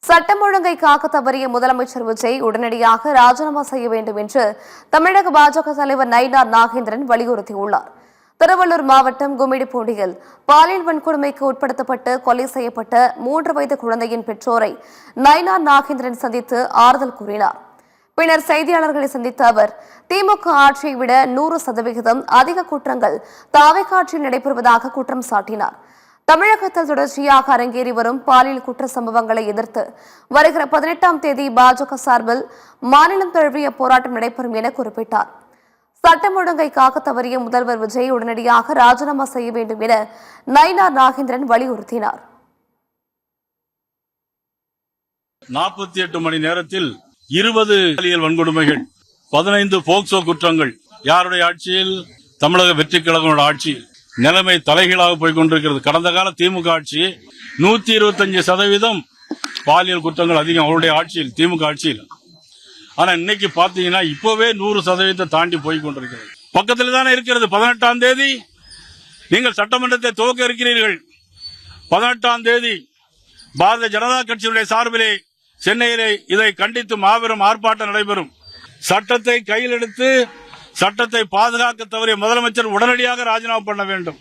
சட்டம் ஒழுங்கை காக்க தவறிய முதலமைச்சர் விஜய் உடனடியாக ராஜினாமா செய்ய வேண்டும் என்று தமிழக பாஜக தலைவர் நயினார் நாகேந்திரன் வலியுறுத்தியுள்ளார். திருவள்ளூர் மாவட்டம் கும்மிடிப்பூண்டியில் பாலியல் வன்கொடுமைக்கு உட்படுத்தப்பட்டு கொலை செய்யப்பட்ட 3 வயது குழந்தையின் பெற்றோரை நயினார் நாகேந்திரன் சந்தித்து ஆறுதல் கூறினார். பின்னர் செய்தியாளர்களை சந்தித்த அவர், திமுக ஆட்சியை விட 100% அதிக குற்றங்கள் தாவேகா ஆட்சியில் நடைபெறுவதாக குற்றம் சாட்டினார். தமிழகத்தில் தொடர்ச்சியாக அரங்கேறி வரும் பாலியல் குற்ற சம்பவங்களை எதிர்த்து வருகிற 18ஆம் தேதி பாஜக சார்பில் மாநிலம் தழுவிய போராட்டம் நடைபெறும் என குறிப்பிட்டார். சட்டம் ஒழுங்கை காக்க தவறிய முதல்வர் விஜய் உடனடியாக ராஜினாமா செய்ய வேண்டும் என நயினார் நாகேந்திரன் வலியுறுத்தினார். 48 மணி நேரத்தில் 20 பாலியல் வன்கொடுமைகள், 15 போக்சோ குற்றங்கள். யாருடைய ஆட்சியில்? தமிழக வெற்றி கழகங்களோட ஆட்சி. நிலைமை தலைகீழாக போய்கொண்டிருக்கிறது. கடந்த கால திமுக ஆட்சி 125% பாலியல் குற்றங்கள் அதிகம் அவருடைய ஆட்சியில், திமுக ஆட்சியில். ஆனா இன்னைக்கு பாத்தீங்கன்னா இப்பவே 100% தாண்டி போய்கொண்டிருக்கிறது. பக்கத்தில் தானே இருக்கிறது. 18ஆம் தேதி நீங்கள் சட்டமன்றத்தை துவக்க இருக்கிறீர்கள். 18ஆம் தேதி பாரதிய ஜனதா கட்சியுடைய சார்பிலே சென்னையிலே இதை கண்டித்து மாபெரும் ஆர்ப்பாட்டம் நடைபெறும். சட்டத்தை கையில் எடுத்து சட்டத்தை பாதுகாக்க தவறிய முதலமைச்சர் உடனடியாக ராஜினாமா பண்ண வேண்டும்.